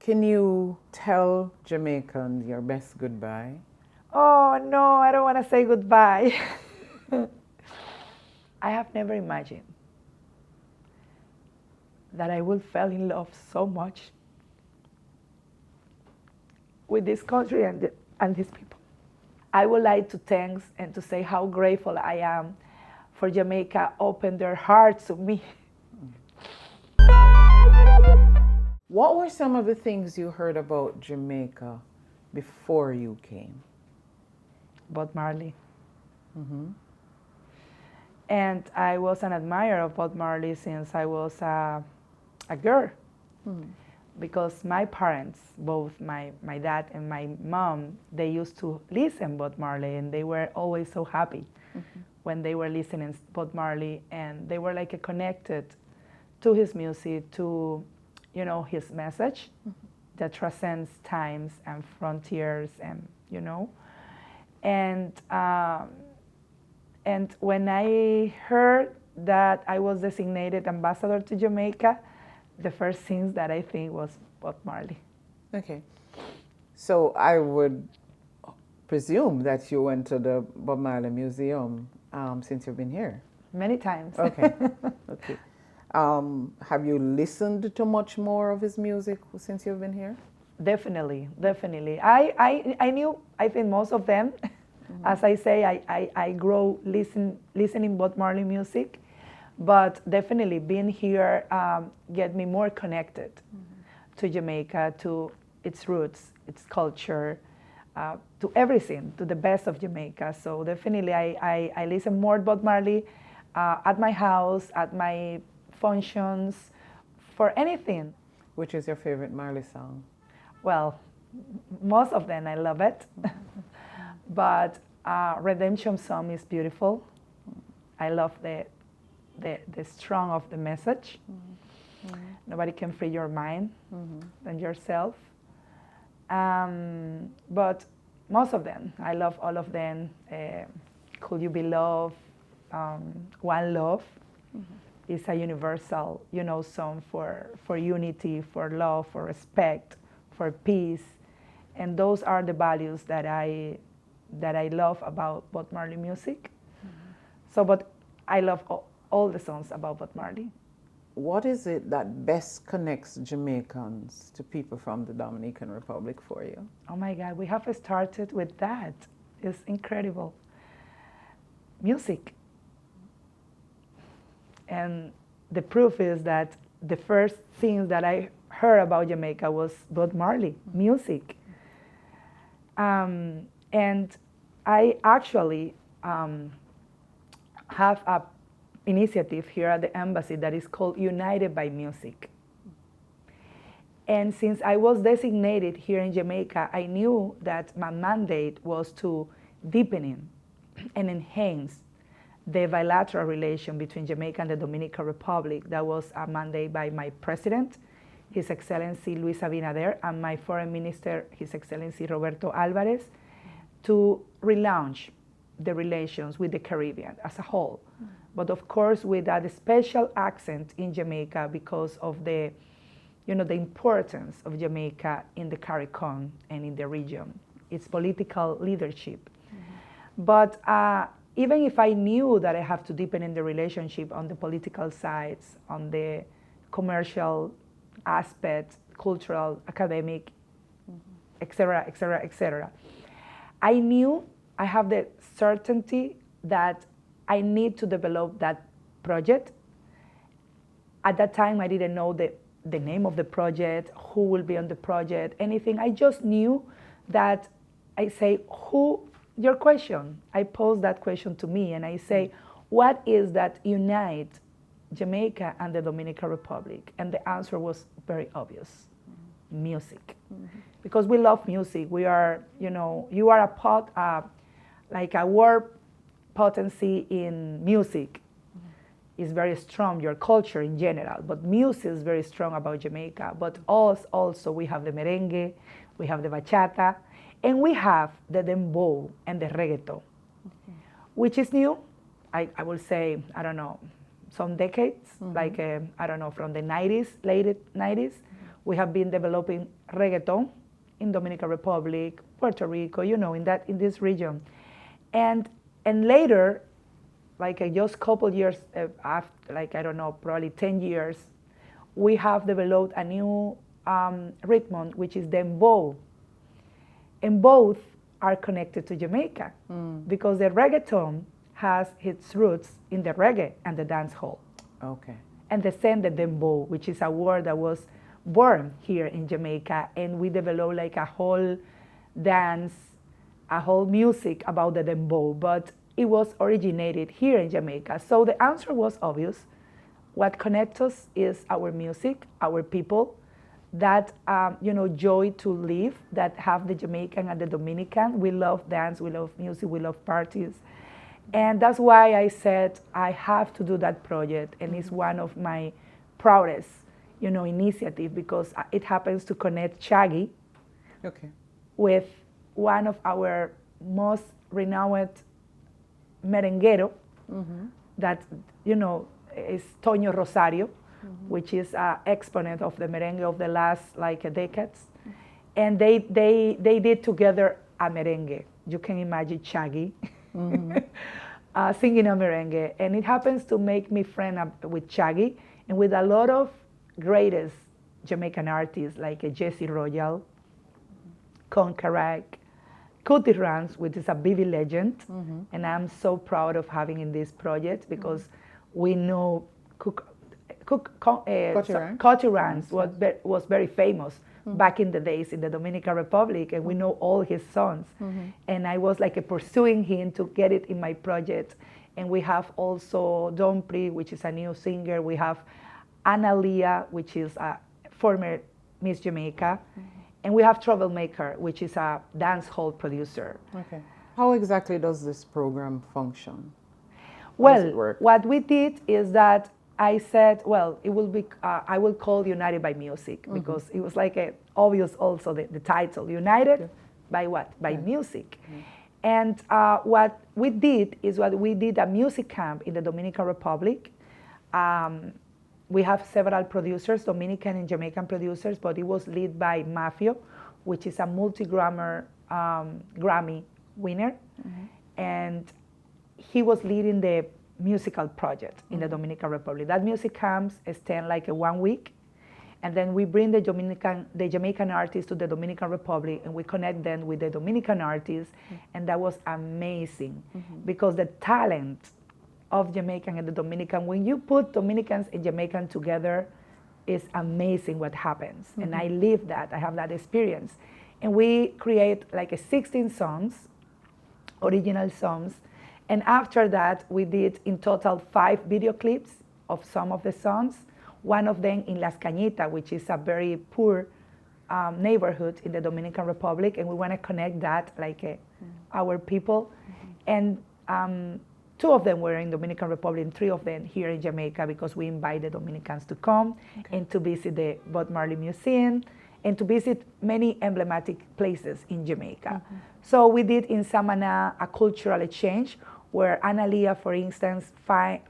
Can you tell Jamaicans your best goodbye? Oh no, I don't want to say goodbye. I have never imagined that I would fall in love so much with this country and these people. I would like to thank and to say how grateful I am for Jamaica open their hearts to me. What were some of the things you heard about Jamaica before you came? Bob Marley. And I was an admirer of Bob Marley since I was a girl. Because my parents, both my dad and my mom, they used to listen Bob Marley, and they were always so happy when they were listening Bob Marley, and they were like connected to his music, to his message that transcends times and frontiers, and and when I heard that I was designated ambassador to Jamaica, the first things that I think was Bob Marley. Okay. So I would presume that you went to the Bob Marley Museum since you've been here. Many times. Okay. Okay. Have you listened to much more of his music since you've been here? Definitely, definitely. I knew, I think most of them. As I say, I grow listening Bob Marley music, but definitely being here get me more connected to Jamaica, to its roots, its culture, to everything, to the best of Jamaica. So definitely I listen more Bob Marley at my house, at my functions, for anything. Which is your favorite Marley song? Well, most of them, I love it. But Redemption Song is beautiful. I love the strong of the message. Nobody can free your mind than yourself. But most of them, I love all of them. Could You Be Loved? One Love is a universal, song for unity, for love, for respect, for peace, and those are the values that I love about Bob Marley music. So, but I love all the songs about Bob Marley. What is it that best connects Jamaicans to people from the Dominican Republic for you? Oh my God, we have started with that. It's incredible. Music. And the proof is that the first thing that I heard about Jamaica was Bob Marley, music. And I actually have a initiative here at the embassy that is called United by Music. And since I was designated here in Jamaica, I knew that my mandate was to deepen and enhance the bilateral relation between Jamaica and the Dominican Republic. That was a mandate by my president, His Excellency Luis Abinader, and my foreign minister, His Excellency Roberto Alvarez, to relaunch the relations with the Caribbean as a whole. But of course, with a special accent in Jamaica because of the importance of Jamaica in the CARICOM and in the region, its political leadership. But even if I knew that I have to deepen in the relationship on the political sides, on the commercial aspect, cultural, academic, etc., etc., etc., I knew, I have the certainty that I need to develop that project. At that time, I didn't know the name of the project, who will be on the project, anything. I just knew that I say, your question, I pose that question to me, and I say, what is that unite Jamaica and the Dominican Republic? And the answer was very obvious, music. Because we love music. We are, you are like a world potency in music. Is very strong, your culture in general, but music is very strong about Jamaica. But us also, we have the merengue, we have the bachata, and we have the dembow and the reggaeton, which is new. I will say, I don't know, some decades, like, I don't know, from the 90s, late 90s, we have been developing reggaeton in Dominican Republic, Puerto Rico, in this region. And later, like just couple years after, like I don't know, probably 10 years, we have developed a new rhythm, which is dembow. And both are connected to Jamaica because the reggaeton has its roots in the reggae and the dance hall. Okay. And the dembow, which is a word that was born here in Jamaica, and we developed like a whole dance, a whole music about the dembow, but it was originated here in Jamaica. So the answer was obvious. What connects us is our music, our people, that joy to live, that have the Jamaican and the Dominican. We love dance, we love music, we love parties. And that's why I said I have to do that project, and it's one of my proudest, initiative, because it happens to connect Shaggy with one of our most renowned merenguero, that, is Toño Rosario, which is an exponent of the merengue of the last decades. And they did together a merengue. You can imagine Shaggy singing a merengue. And it happens to make me friend with Shaggy and with a lot of greatest Jamaican artists like Jesse Royal, Concarak, Cootie Rance, which is a BB legend. And I'm so proud of having in this project because we know Cootie Rance was very famous back in the days in the Dominican Republic, and we know all his songs. And I was pursuing him to get it in my project. And we have also Dom Rep, which is a new singer. We have Analia, which is a former Miss Jamaica. And we have Troublemaker, which is a dance hall producer. Okay. How exactly does this program function? Well, what we did is that I said, well, it will be, I will call United by Music, because it was obvious also the title, United by what? By music. And what we did is we did a music camp in the Dominican Republic. We have several producers, Dominican and Jamaican producers, but it was led by Mafio, which is a Grammy winner. And he was leading the musical project in the Dominican Republic. That music camps extend 1 week, and then we bring the Jamaican artists to the Dominican Republic, and we connect them with the Dominican artists, and that was amazing because the talent of Jamaican and the Dominican, when you put Dominicans and Jamaican together, is amazing what happens. And I live that, I have that experience. And we create 16 songs, original songs. And after that, we did in total 5 video clips of some of the songs. One of them in Las Cañitas, which is a very poor neighborhood in the Dominican Republic. And we want to connect that, our people. And 2 of them were in Dominican Republic and 3 of them here in Jamaica, because we invite the Dominicans to come and to visit the Bob Marley Museum and to visit many emblematic places in Jamaica. So we did in Samaná a cultural exchange where Analia, for instance,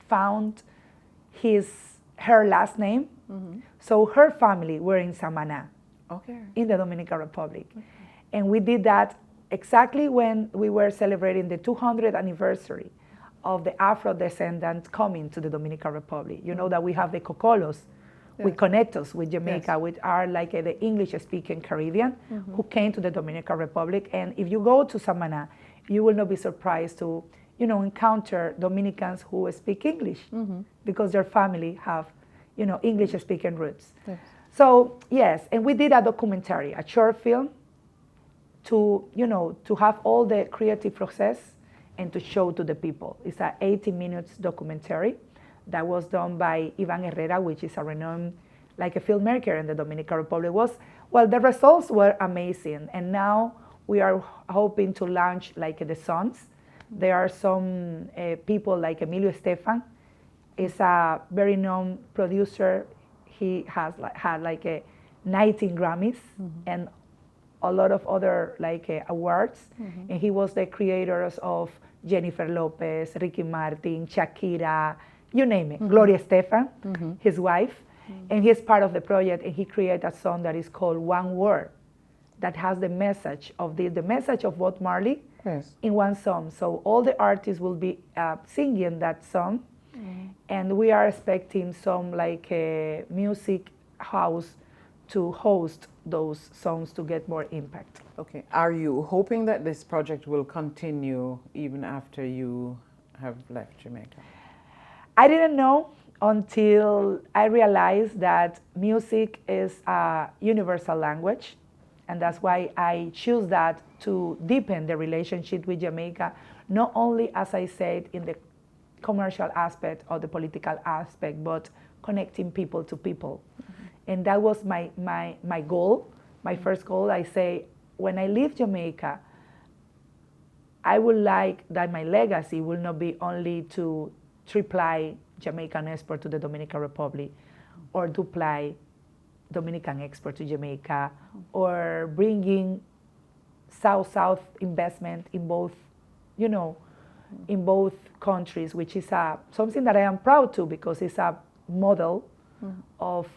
found her last name. So her family were in Samaná, in the Dominican Republic. And we did that exactly when we were celebrating the 200th anniversary of the Afro descendants coming to the Dominican Republic. You know that we have the Cocolos, we connect us with Jamaica, which are the English-speaking Caribbean who came to the Dominican Republic. And if you go to Samaná, you will not be surprised to encounter Dominicans who speak English because their family have English-speaking roots. So yes, and we did a documentary, a short film, to have all the creative process and to show to the people. It's an 80 minutes documentary that was done by Ivan Herrera, which is a renowned a filmmaker in the Dominican Republic. The results were amazing, and now we are hoping to launch the songs. There are some people like Emilio Estefan, is a very known producer. He has had 19 Grammys and a lot of other awards, and he was the creators of Jennifer Lopez, Ricky Martin, Shakira, you name it, Gloria Estefan, his wife. And he's part of the project, and he created a song that is called One Word, that has the message of the message of Bob Marley Yes. in one song. So all the artists will be singing that song, and we are expecting some like a music house to host those songs to get more impact. Okay. Are you hoping that this project will continue even after you have left Jamaica? I didn't know until I realized that music is a universal language, and that's why I choose that to deepen the relationship with Jamaica, not only, as I said, in the commercial aspect or the political aspect, but connecting people to people. And that was my goal, my first goal. I say, when I leave Jamaica, I would like that my legacy will not be only to triply Jamaican export to the Dominican Republic, or duply Dominican export to Jamaica, or bringing South-South investment in both, in both countries, which is something that I am proud to, because it's a model of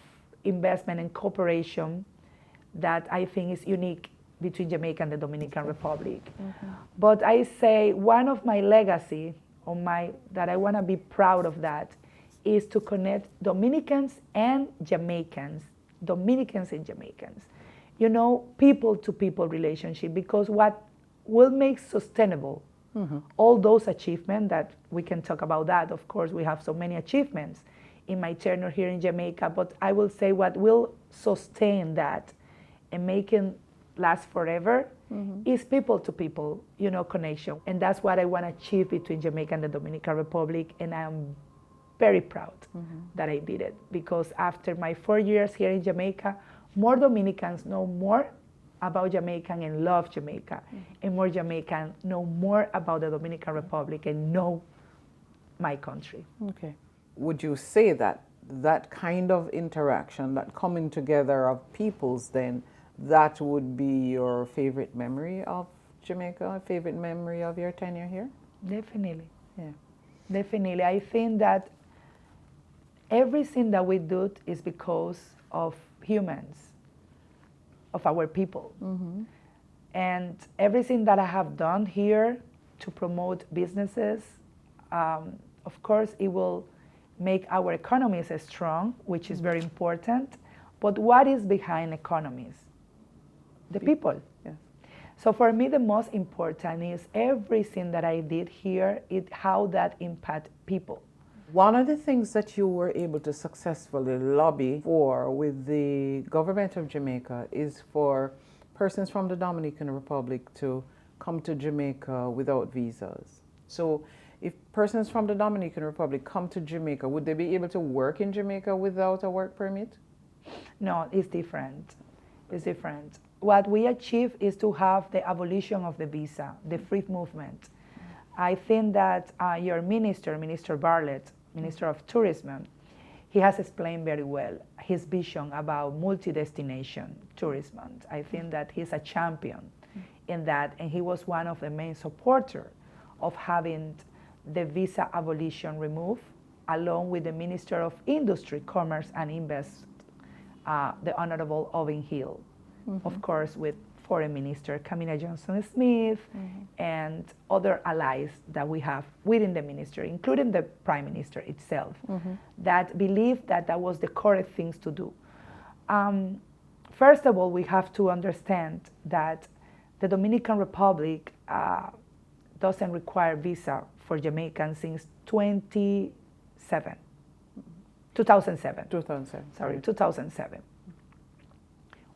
investment and cooperation that I think is unique between Jamaica and the Dominican Republic. But I say one of my legacy, that I want to be proud of, that is to connect Dominicans and Jamaicans, people to people relationship, because what will make sustainable all those achievements, that we can talk about that, of course, we have so many achievements in my tenure here in Jamaica, but I will say what will sustain that and make it last forever is people to people, connection. And that's what I want to achieve between Jamaica and the Dominican Republic, and I'm very proud that I did it, because after my 4 years here in Jamaica, more Dominicans know more about Jamaica and love Jamaica, and more Jamaicans know more about the Dominican Republic and know my country. Okay. Would you say that that kind of interaction, that coming together of peoples, then that would be your favorite memory of Jamaica, a favorite memory of your tenure here? Definitely. Yeah. Definitely. I think that everything that we do is because of humans, of our people. And everything that I have done here to promote businesses, of course, it will make our economies strong, which is very important. But what is behind economies? The people. Yes. So for me, the most important is everything that I did here, how that impact people. One of the things that you were able to successfully lobby for with the government of Jamaica is for persons from the Dominican Republic to come to Jamaica without visas. So if persons from the Dominican Republic come to Jamaica, would they be able to work in Jamaica without a work permit? No, it's different. It's different. What we achieve is to have the abolition of the visa, the free movement. I think that your minister, Minister Bartlett, Minister of Tourism, he has explained very well his vision about multi-destination tourism. I think that he's a champion in that, and he was one of the main supporters of having the visa abolition removed, along with the Minister of Industry, Commerce and Invest, the Honorable Owen Hill, of course, with Foreign Minister Camilla Johnson-Smith and other allies that we have within the ministry, including the Prime Minister itself, that believed that that was the correct things to do. First of all, we have to understand that the Dominican Republic doesn't require visa for Jamaicans since 2007. 2007.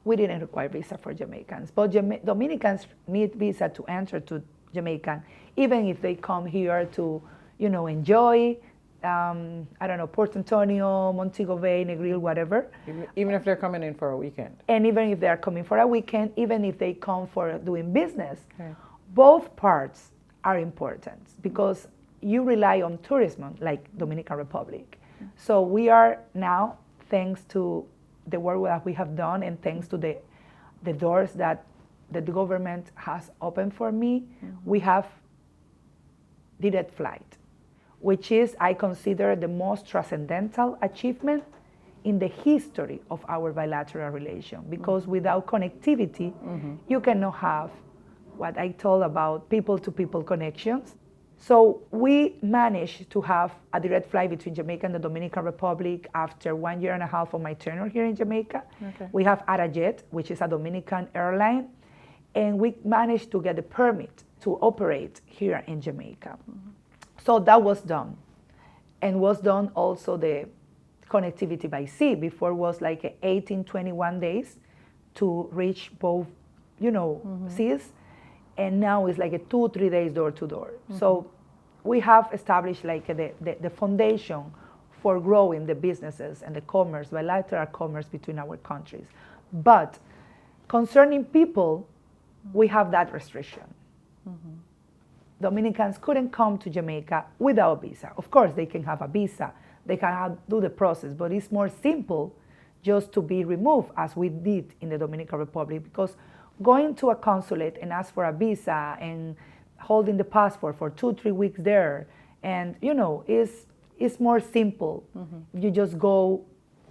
We didn't require visa for Jamaicans, but Dominicans need visa to enter to Jamaica, even if they come here to, enjoy, Port Antonio, Montego Bay, Negril, whatever. Even if they're coming in for a weekend. And even if they're coming for a weekend, even if they come for doing business, both parts are important, because you rely on tourism like Dominican Republic. So we are now, thanks to the work that we have done, and thanks to the doors that the government has opened for me, we have direct flight, which is, I consider, the most transcendental achievement in the history of our bilateral relation, because without connectivity, you cannot have what I told about people-to-people connections. So we managed to have a direct flight between Jamaica and the Dominican Republic after 1.5 years of my tenure here in Jamaica. Okay. We have Arajet, which is a Dominican airline, and we managed to get the permit to operate here in Jamaica. So that was done. And was done also the connectivity by sea. Before was like 18, 21 days to reach both, seas. And now it's like a 2-3 days door to door. So we have established like the foundation for growing the businesses and the commerce, bilateral commerce between our countries. But concerning people, we have that restriction. Dominicans couldn't come to Jamaica without a visa. Of course, they can have a visa, they can do the process, but it's more simple just to be removed as we did in the Dominican Republic, because going to a consulate and ask for a visa and holding the passport for 2-3 weeks there, and it's more simple. You just go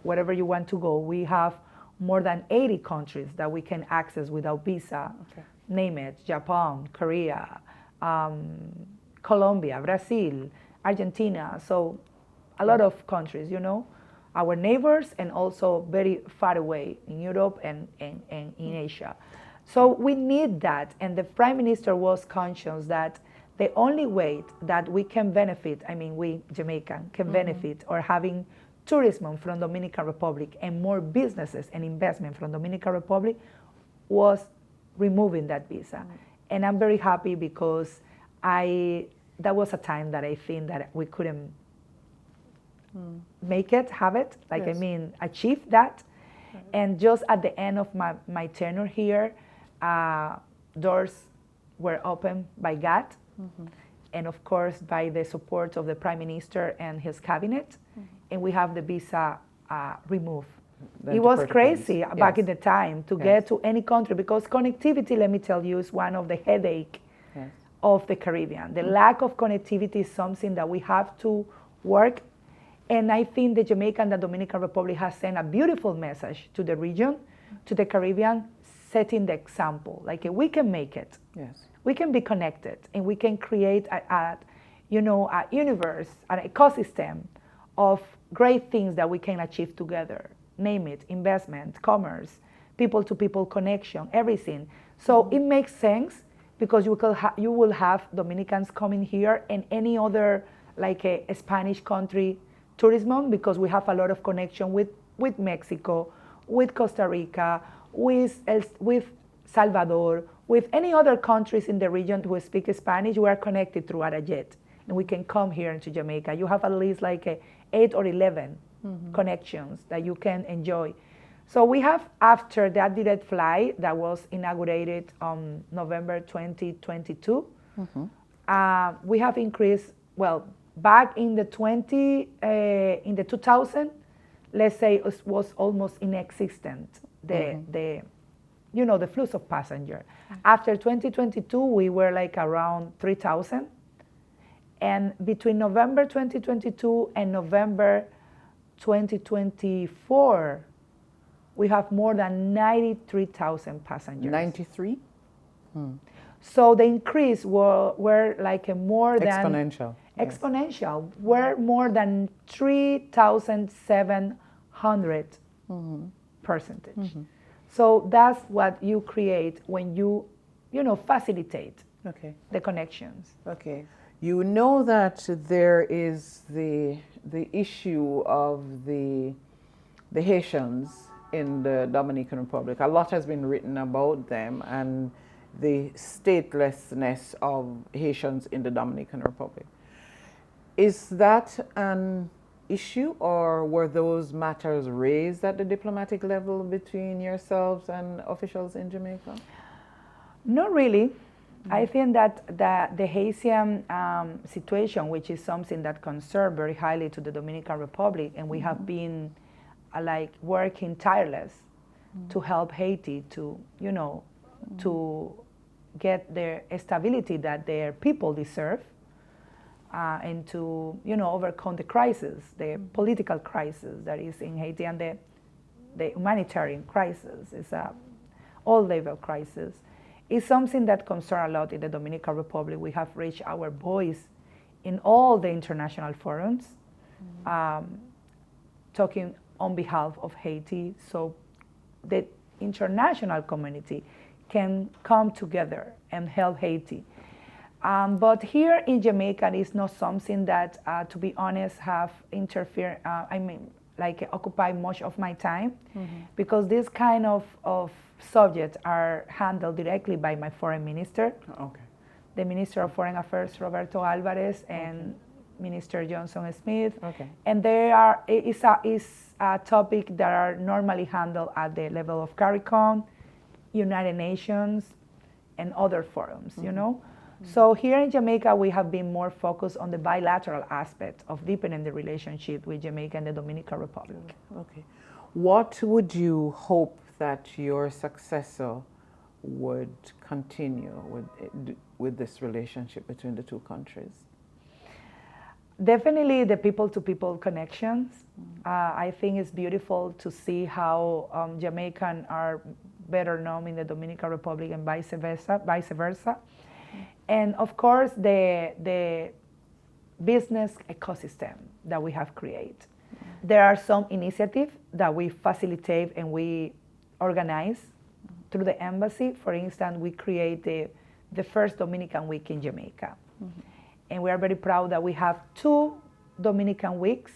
wherever you want to go. We have more than 80 countries that we can access without visa. Okay. Name it: Japan, Korea, Colombia, Brazil, Argentina. So a lot of countries, our neighbors, and also very far away in Europe and in Asia. So we need that, and the Prime Minister was conscious that the only way that we can benefit, we Jamaican can benefit, or having tourism from Dominican Republic and more businesses and investment from Dominican Republic, was removing that visa. And I'm very happy because that was a time that I think that we couldn't make it, have it, achieve that. And just at the end of my tenure here, doors were opened by God, and of course by the support of the Prime Minister and his cabinet, and we have the visa removed. It was crazy back in the time to get to any country, because connectivity, let me tell you, is one of the headache of the Caribbean. The lack of connectivity is something that we have to work, and I think the Jamaica and the Dominican Republic has sent a beautiful message to the region, to the Caribbean, setting the example. Like, we can make it. Yes. We can be connected, and we can create a universe, an ecosystem of great things that we can achieve together. Name it: investment, commerce, people-to-people connection, everything. So it makes sense, because you will have Dominicans coming here and any other, like a Spanish country tourism, because we have a lot of connection with Mexico, with Costa Rica, with Salvador, with any other countries in the region who speak Spanish. We are connected through Arajet, and we can come here into Jamaica. You have at least like 8 or 11 connections that you can enjoy. So we have, after that direct flight that was inaugurated on November 2022, we have increased, back in the 2000, let's say it was almost inexistent, the flows of passenger. After 2022, we were like around 3,000. And between November 2022 and November 2024, we have more than 93,000 passengers. 93? So the increase were like a more than... Exponential. Exponential. Were more than 3,700 percentage. So that's what you create when you facilitate the connections. Okay. You know that there is the issue of the Haitians in the Dominican Republic. A lot has been written about them and the statelessness of Haitians in the Dominican Republic. Is that an issue, or were those matters raised at the diplomatic level between yourselves and officials in Jamaica? Not really. I think that the Haitian situation, which is something that concerns very highly to the Dominican Republic, and we have been working tireless to help Haiti to, to get their stability that their people deserve. and to, overcome the crisis, the political crisis that is in Haiti, and the humanitarian crisis. It's a all-level crisis. It's something that concerns a lot in the Dominican Republic. We have reached our voice in all the international forums, talking on behalf of Haiti, so the international community can come together and help Haiti. But here in Jamaica, it's not something that, to be honest, have interfered, occupy much of my time, because this kind of subjects are handled directly by my foreign minister, the Minister of Foreign Affairs, Roberto Alvarez, and Minister Johnson Smith. And it's a topic that are normally handled at the level of CARICOM, United Nations, and other forums, So here in Jamaica, we have been more focused on the bilateral aspect of deepening the relationship with Jamaica and the Dominican Republic. What would you hope that your successor would continue with this relationship between the two countries? Definitely the people-to-people connections. I think it's beautiful to see how Jamaican are better known in the Dominican Republic and vice versa. And of course, the business ecosystem that we have created. There are some initiatives that we facilitate and we organize through the embassy. For instance, we create the first Dominican Week in Jamaica. And we are very proud that we have 2 Dominican Weeks.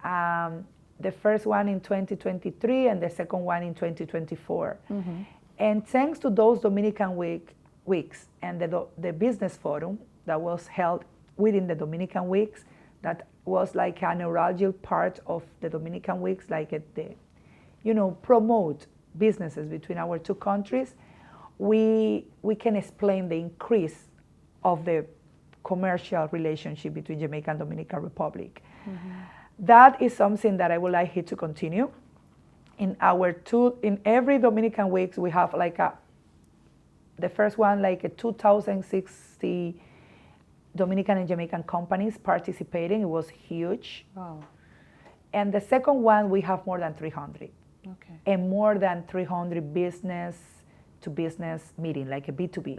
The first one in 2023 and the second one in 2024. And thanks to those Dominican weeks and the business forum that was held within the Dominican weeks, that was like a neuralgic part of the Dominican weeks, promote businesses between our two countries. We can explain the increase of the commercial relationship between Jamaica and Dominican Republic. That is something that I would like it to continue. In every Dominican weeks, we have the first one, 2,060 Dominican and Jamaican companies participating. It was huge. Wow. And the second one, we have more than 300. And more than 300 business-to-business meeting, like a B2B.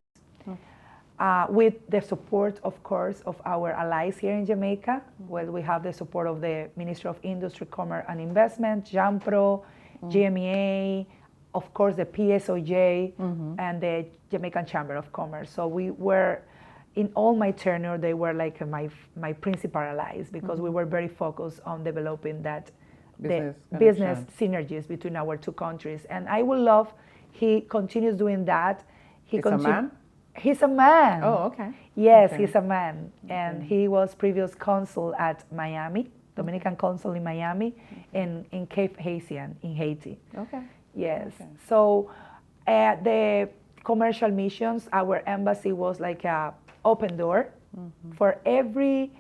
With the support, of course, of our allies here in Jamaica. Well, we have the support of the Ministry of Industry, Commerce and Investment, JAMPRO, GMEA, of course, the PSOJ, and the Jamaican Chamber of Commerce. So we were, in all my tenure, they were like my principal allies, because we were very focused on developing that business synergies between our two countries. And I would love, he continues doing that. He's a man? He's a man. Oh, okay. Yes, he's a man. And he was previous consul at Miami, Dominican consul in Miami, and in Cape Haitian in Haiti. Yes. So the commercial missions, our embassy was like a open door for every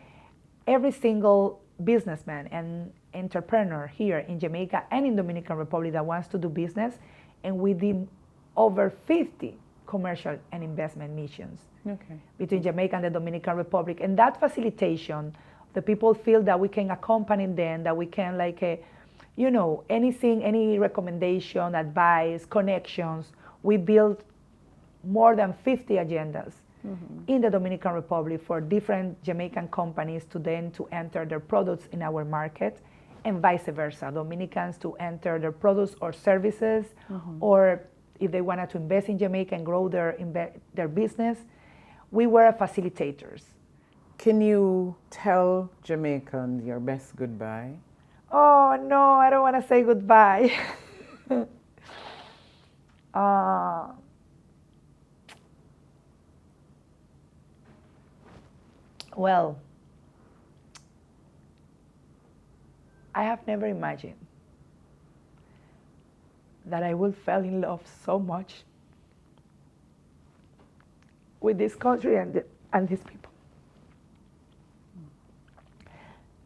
single businessman and entrepreneur here in Jamaica and in Dominican Republic that wants to do business. And we did over 50 commercial and investment missions between Jamaica and the Dominican Republic. And that facilitation, the people feel that we can accompany them, that we can anything, any recommendation, advice, connections. We built more than 50 agendas in the Dominican Republic for different Jamaican companies to enter their products in our market, and vice versa. Dominicans to enter their products or services, or if they wanted to invest in Jamaica and grow their business. We were facilitators. Can you tell Jamaicans your best goodbye? Oh, no, I don't want to say goodbye. Well, I have never imagined that I would fall in love so much with this country and these people.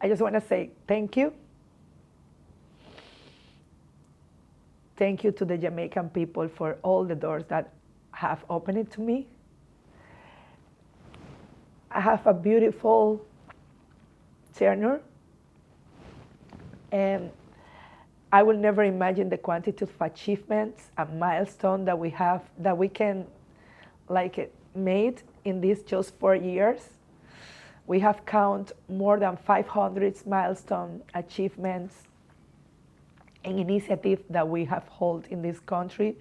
I just want to say thank you. Thank you to the Jamaican people for all the doors that have opened to me. I have a beautiful tenure. And I will never imagine the quantity of achievements and milestones that we have, that we can made in these just 4 years. We have counted more than 500 milestone achievements and initiatives that we have held in this country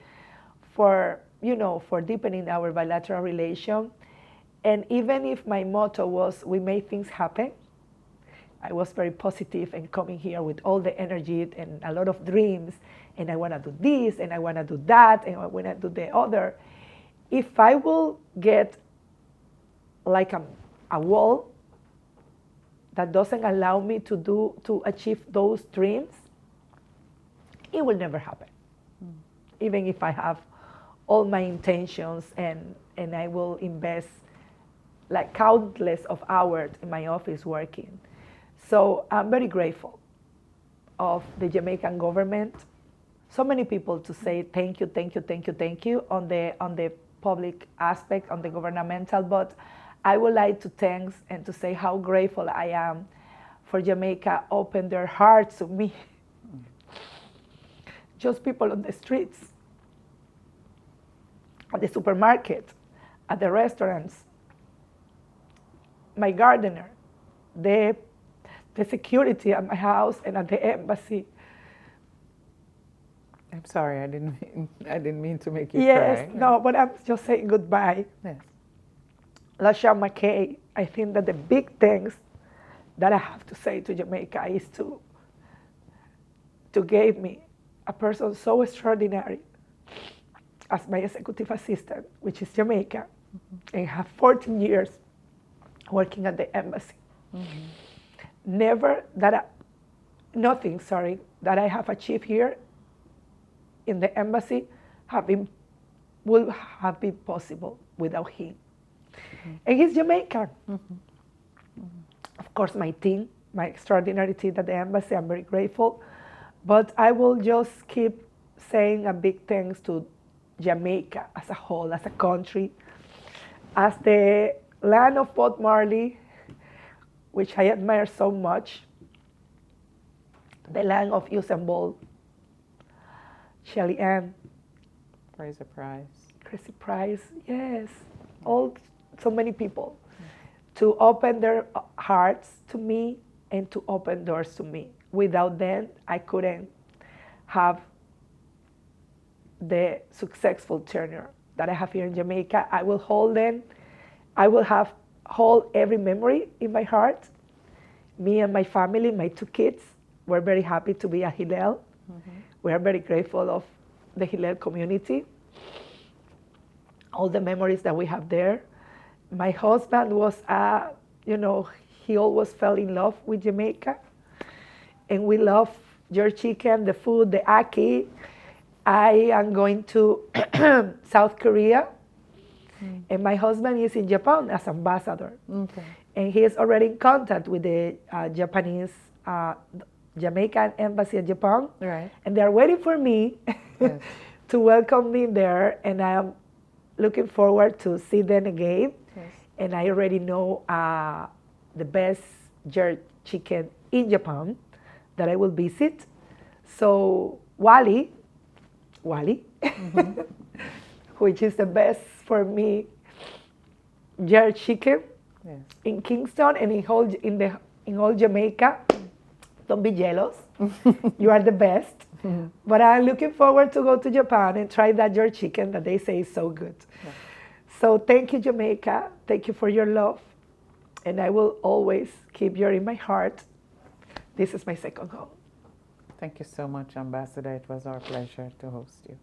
for deepening our bilateral relation. And even if my motto was, we make things happen, I was very positive and coming here with all the energy and a lot of dreams, and I want to do this, and I want to do that, and I want to do the other. If I will get like a wall that doesn't allow me to achieve those dreams, it will never happen. Even if I have all my intentions and I will invest like countless of hours in my office working. So I'm very grateful of the Jamaican government. So many people to say thank you, thank you, thank you, thank you on the public aspect, on the governmental, but I would like to thank and to say how grateful I am for Jamaica open their hearts to me. Just people on the streets, at the supermarket, at the restaurants, my gardener, the security at my house and at the embassy. I'm sorry, I didn't mean to make you yes, cry. No, but I'm just saying goodbye. Yes. Lasha McKay, I think that the big things that I have to say to Jamaica is to give me a person so extraordinary as my executive assistant, which is Jamaica, and have 14 years working at the embassy. Nothing that I have achieved here in the embassy will have been possible without him. And he's Jamaican. Of course, my team, my extraordinary team at the embassy, I'm very grateful. But I will just keep saying a big thanks to Jamaica as a whole, as a country, as the land of Bob Marley, which I admire so much, the land of Usain Bolt, Shelly Ann, Fraser Price, Chrissy Price, yes, so many people to open their hearts to me and to open doors to me. Without them, I couldn't have the successful tenure that I have here in Jamaica. I will hold them. I will hold every memory in my heart. Me and my family, my 2 kids, we're very happy to be a Hillel. We are very grateful of the Hillel community. All the memories that we have there. My husband was, he always fell in love with Jamaica. And we love your chicken, the food, the ackee. I am going to South Korea. And my husband is in Japan as ambassador. Okay. And he is already in contact with the Japanese, Jamaican embassy in Japan. Right. And they're waiting for me Yes. to welcome me there. And I am looking forward to see them again. Yes. And I already know the best jerk chicken in Japan that I will visit. So Wally, which is the best for me jerk chicken Yes. in Kingston and in all Jamaica. Don't be jealous. You are the best. But I'm looking forward to go to Japan and try that jerk chicken that they say is so good. Yeah. So thank you, Jamaica. Thank you for your love. And I will always keep you in my heart. This is my second home. Thank you so much, Ambassador. It was our pleasure to host you.